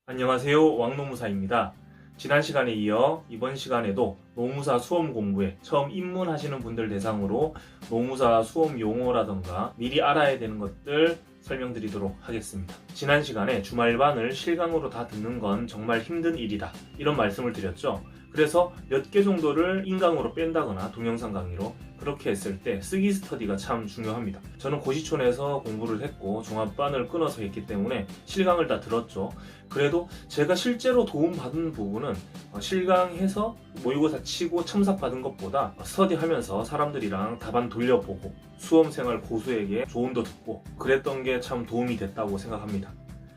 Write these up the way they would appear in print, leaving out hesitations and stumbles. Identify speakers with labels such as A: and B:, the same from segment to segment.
A: 안녕하세요. 왕노무사입니다. 지난 시간에 이어 이번 시간에도 노무사 수험 공부에 처음 입문하시는 분들 대상으로 노무사 수험 용어라던가 미리 알아야 되는 것들 설명드리도록 하겠습니다. 지난 시간에 주말반을 실강으로 다 듣는 건 정말 힘든 일이다, 이런 말씀을 드렸죠. 그래서 몇 개 정도를 인강으로 뺀다거나 동영상 강의로 그렇게 했을 때 쓰기 스터디가 참 중요합니다. 저는 고시촌에서 공부를 했고 종합반을 끊어서 했기 때문에 실강을 다 들었죠. 그래도 제가 실제로 도움받은 부분은 실강해서 모의고사 치고 첨삭받은 것보다 스터디하면서 사람들이랑 답안 돌려보고 수험생활 고수에게 조언도 듣고 그랬던 게 참 도움이 됐다고 생각합니다.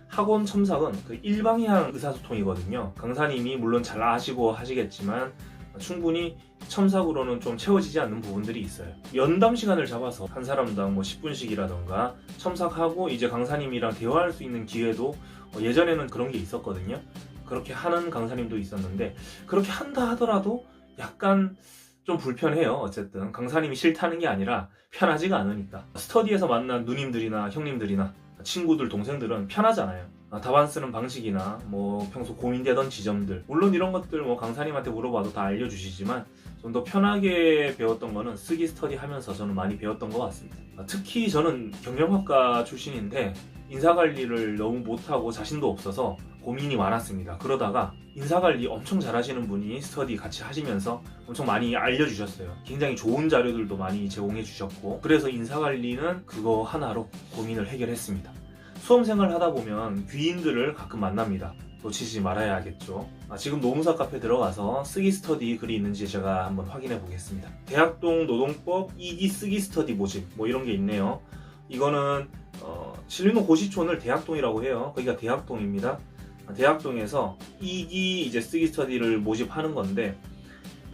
A: 학원 첨삭은 그 일방향 의사소통이거든요. 강사님이 물론 잘 아시고 하시겠지만 충분히 첨삭으로는 좀 채워지지 않는 부분들이 있어요. 연담 시간을 잡아서 한 사람당 10분씩이라던가 첨삭하고 이제 강사님이랑 대화할 수 있는 기회도 예전에는 그런 게 있었거든요. 그렇게 하는 강사님도 있었는데 그렇게 한다 하더라도 약간 좀 불편해요. 어쨌든 강사님이 싫다는 게 아니라 편하지가 않으니까. 스터디에서 만난 누님들이나 형님들이나 친구들, 동생들은 편하잖아요. 답안 쓰는 방식이나 평소 고민되던 지점들, 물론 이런 것들 강사님한테 물어봐도 다 알려주시지만 좀 더 편하게 배웠던 거는 쓰기 스터디 하면서 저는 많이 배웠던 것 같습니다. 특히 저는 경영학과 출신인데 인사관리를 너무 못하고 자신도 없어서 고민이 많았습니다. 그러다가 인사관리 엄청 잘하시는 분이 스터디 같이 하시면서 엄청 많이 알려주셨어요. 굉장히 좋은 자료들도 많이 제공해 주셨고, 그래서 인사관리는 그거 하나로 고민을 해결했습니다. 수험생활 하다 보면 귀인들을 가끔 만납니다. 놓치지 말아야겠죠. 지금 노무사 카페 들어가서 쓰기 스터디 글이 있는지 제가 한번 확인해 보겠습니다. 대학동 노동법 2기 쓰기 스터디 모집 이런 게 있네요. 이거는 신림동 고시촌을 대학동이라고 해요. 거기가 대학동입니다. 대학동에서 2기 이제 쓰기 스터디를 모집하는 건데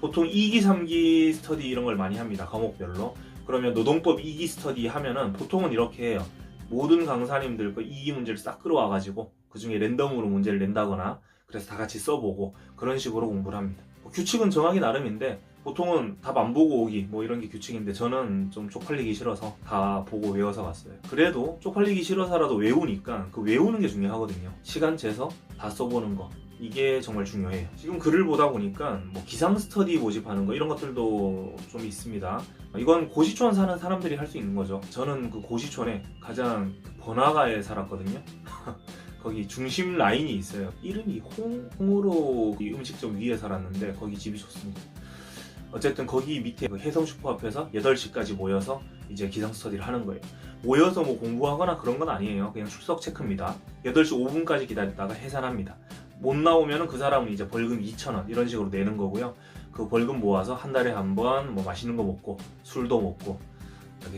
A: 보통 2기, 3기 스터디 이런 걸 많이 합니다. 과목별로. 그러면 노동법 2기 스터디 하면은 보통은 이렇게 해요. 모든 강사님들 그 2기 문제를 싹 끌어와가지고 그 중에 랜덤으로 문제를 낸다거나 그래서 다 같이 써보고 그런 식으로 공부를 합니다. 규칙은 정하기 나름인데 보통은 답 안 보고 오기 이런 게 규칙인데 저는 좀 쪽팔리기 싫어서 다 보고 외워서 갔어요. 그래도 쪽팔리기 싫어서라도 외우니까 그 외우는 게 중요하거든요. 시간 재서 다 써보는 거, 이게 정말 중요해요. 지금 글을 보다 보니까 기상 스터디 모집하는 거 이런 것들도 좀 있습니다. 이건 고시촌 사는 사람들이 할 수 있는 거죠. 저는 그 고시촌에 가장 번화가에 살았거든요. 거기 중심 라인이 있어요. 이름이 홍으로 음식점 위에 살았는데 거기 집이 좋습니다. 어쨌든 거기 밑에 그 해성 슈퍼 앞에서 8시까지 모여서 이제 기상 스터디를 하는 거예요. 모여서 공부하거나 그런 건 아니에요. 그냥 출석 체크입니다. 8시 5분까지 기다렸다가 해산합니다. 못 나오면 그 사람은 이제 벌금 2,000원 이런 식으로 내는 거고요. 그 벌금 모아서 한 달에 한 번 맛있는 거 먹고 술도 먹고,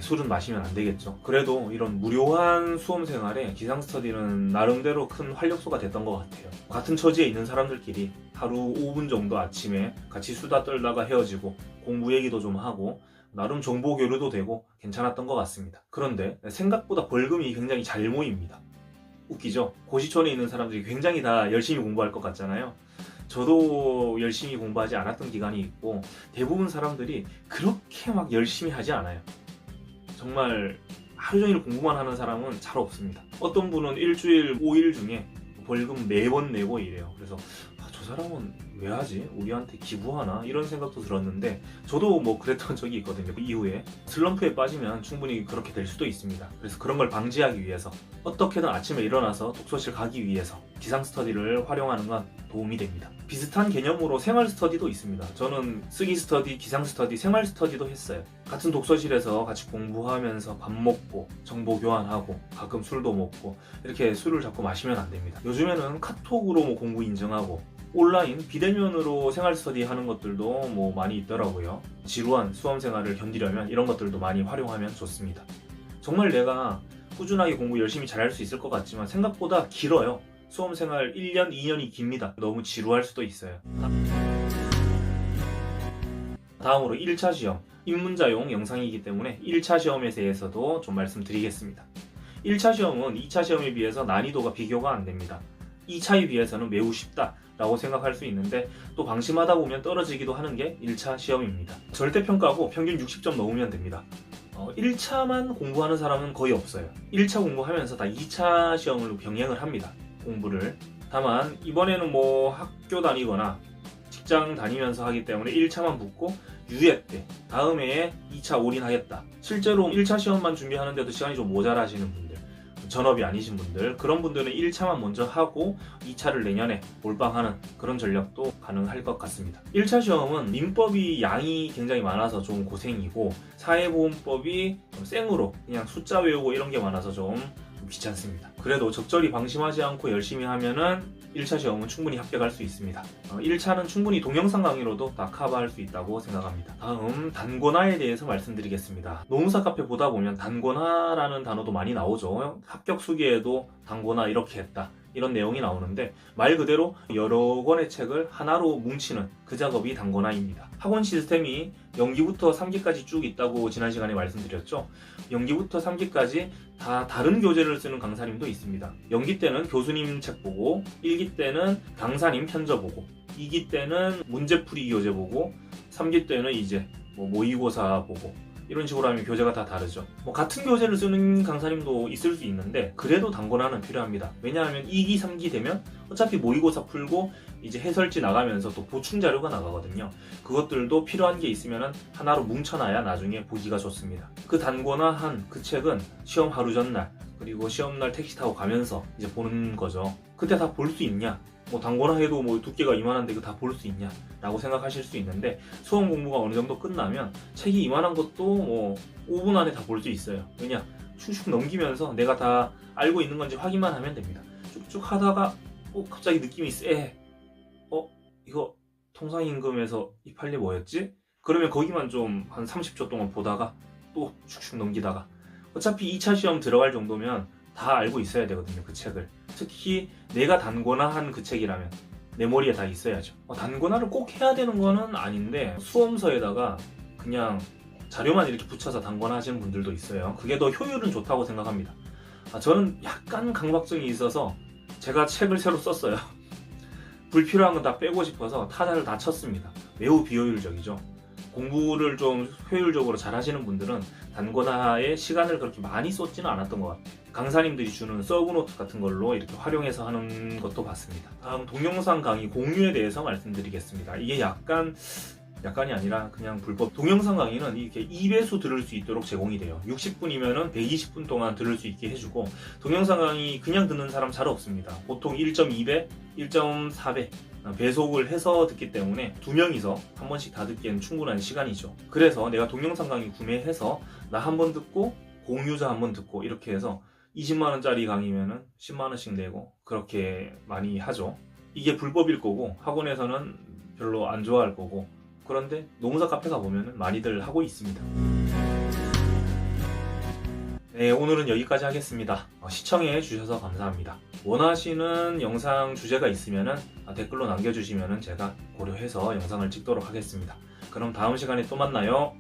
A: 술은 마시면 안 되겠죠. 그래도 이런 무료한 수험 생활에 기상 스터디는 나름대로 큰 활력소가 됐던 것 같아요. 같은 처지에 있는 사람들끼리 하루 5분 정도 아침에 같이 수다 떨다가 헤어지고 공부 얘기도 좀 하고 나름 정보 교류도 되고 괜찮았던 것 같습니다. 그런데 생각보다 벌금이 굉장히 잘 모입니다. 웃기죠? 고시촌에 있는 사람들이 굉장히 다 열심히 공부할 것 같잖아요. 저도 열심히 공부하지 않았던 기간이 있고 대부분 사람들이 그렇게 막 열심히 하지 않아요. 정말 하루 종일 공부만 하는 사람은 잘 없습니다. 어떤 분은 일주일 5일 중에 벌금 4번 내고 이래요. 그래서 저 사람은 왜 하지? 우리한테 기부하나? 이런 생각도 들었는데 저도 그랬던 적이 있거든요. 그 이후에 슬럼프에 빠지면 충분히 그렇게 될 수도 있습니다. 그래서 그런 걸 방지하기 위해서 어떻게든 아침에 일어나서 독서실 가기 위해서 기상 스터디를 활용하는 건 도움이 됩니다. 비슷한 개념으로 생활 스터디도 있습니다. 저는 쓰기 스터디, 기상 스터디, 생활 스터디도 했어요. 같은 독서실에서 같이 공부하면서 밥 먹고 정보 교환하고 가끔 술도 먹고 이렇게 술을 자꾸 마시면 안 됩니다. 요즘에는 카톡으로 공부 인증하고 온라인 비대면으로 생활 스터디 하는 것들도 많이 있더라고요. 지루한 수험 생활을 견디려면 이런 것들도 많이 활용하면 좋습니다. 정말 내가 꾸준하게 공부 열심히 잘할 수 있을 것 같지만 생각보다 길어요. 수험생활 1년, 2년이 깁니다. 너무 지루할 수도 있어요. 다음으로 1차 시험, 입문자용 영상이기 때문에 1차 시험에 대해서도 좀 말씀드리겠습니다. 1차 시험은 2차 시험에 비해서 난이도가 비교가 안 됩니다. 2차에 비해서는 매우 쉽다라고 생각할 수 있는데 또 방심하다 보면 떨어지기도 하는 게 1차 시험입니다. 절대평가고 평균 60점 넘으면 됩니다. 1차만 공부하는 사람은 거의 없어요. 1차 공부하면서 다 2차 시험을 병행을 합니다. 공부를. 다만 이번에는 뭐 학교 다니거나 직장 다니면서 하기 때문에 1차만 붙고 유예 때 다음 해에 2차 올인하겠다. 실제로 1차 시험만 준비하는데도 시간이 좀 모자라시는 분들, 전업이 아니신 분들, 그런 분들은 1차만 먼저 하고 2차를 내년에 몰빵하는 그런 전략도 가능할 것 같습니다. 1차 시험은 민법이 양이 굉장히 많아서 좀 고생이고, 사회보험법이 생으로 그냥 숫자 외우고 이런 게 많아서 좀 귀찮습니다. 그래도 적절히 방심하지 않고 열심히 하면은 1차 시험은 충분히 합격할 수 있습니다. 1차는 충분히 동영상 강의로도 다 커버할 수 있다고 생각합니다. 다음 단권화에 대해서 말씀드리겠습니다. 노무사 카페 보다 보면 단권화라는 단어도 많이 나오죠. 합격 수기에도 단권화 이렇게 했다, 이런 내용이 나오는데, 말 그대로 여러 권의 책을 하나로 뭉치는 그 작업이 단권화입니다. 학원 시스템이 연기부터 3기까지 쭉 있다고 지난 시간에 말씀드렸죠. 연기부터 3기까지 다 다른 교재를 쓰는 강사님도 있습니다. 연기 때는 교수님 책 보고, 1기 때는 강사님 편저 보고, 2기 때는 문제풀이 교재 보고, 3기 때는 이제 뭐 모의고사 보고, 이런 식으로 하면 교재가 다 다르죠. 뭐 같은 교재를 쓰는 강사님도 있을 수 있는데, 그래도 단권화는 필요합니다. 왜냐하면 2기, 3기 되면 어차피 모의고사 풀고 이제 해설지 나가면서 또 보충 자료가 나가거든요. 그것들도 필요한 게 있으면 하나로 뭉쳐놔야 나중에 보기가 좋습니다. 그 단권화한 그 책은 시험 하루 전날, 그리고 시험날 택시 타고 가면서 이제 보는 거죠. 그때 다 볼 수 있냐? 뭐 단권화해도 뭐 두께가 이만한데 이거 다 볼 수 있냐? 라고 생각하실 수 있는데, 수험 공부가 어느 정도 끝나면 책이 이만한 것도 뭐 5분 안에 다 볼 수 있어요. 왜냐? 슉슉 넘기면서 내가 다 알고 있는 건지 확인만 하면 됩니다. 쭉쭉 하다가 갑자기 느낌이 쎄. 이거 통상임금에서 이 판례 뭐였지? 그러면 거기만 좀 한 30초 동안 보다가 또 슉슉 넘기다가, 어차피 2차 시험 들어갈 정도면 다 알고 있어야 되거든요, 그 책을. 특히 내가 단권화한 그 책이라면 내 머리에 다 있어야죠. 단권화를 꼭 해야 되는 거는 아닌데, 수험서에다가 그냥 자료만 이렇게 붙여서 단권화 하시는 분들도 있어요. 그게 더 효율은 좋다고 생각합니다. 저는 약간 강박증이 있어서 제가 책을 새로 썼어요. 불필요한 건 다 빼고 싶어서 타자를 다 쳤습니다. 매우 비효율적이죠. 공부를 좀 효율적으로 잘 하시는 분들은 단권화에 시간을 그렇게 많이 쏟지는 않았던 것 같아요. 강사님들이 주는 서브노트 같은 걸로 이렇게 활용해서 하는 것도 봤습니다. 다음 동영상 강의 공유에 대해서 말씀드리겠습니다. 이게 약간이 아니라 그냥 불법. 동영상 강의는 이렇게 2배수 들을 수 있도록 제공이 돼요. 60분이면은 120분 동안 들을 수 있게 해주고, 동영상 강의 그냥 듣는 사람 잘 없습니다. 보통 1.2배, 1.4배 배속을 해서 듣기 때문에 2명이서 한 번씩 다 듣기에는 충분한 시간이죠. 그래서 내가 동영상 강의 구매해서 나 한 번 듣고 공유자 한 번 듣고 이렇게 해서 20만원짜리 강의면은 10만원씩 내고 그렇게 많이 하죠. 이게 불법일 거고 학원에서는 별로 안 좋아할 거고, 그런데 노무사 카페 가보면 많이들 하고 있습니다. 네, 오늘은 여기까지 하겠습니다. 시청해 주셔서 감사합니다. 원하시는 영상 주제가 있으면 댓글로 남겨주시면 제가 고려해서 영상을 찍도록 하겠습니다. 그럼 다음 시간에 또 만나요.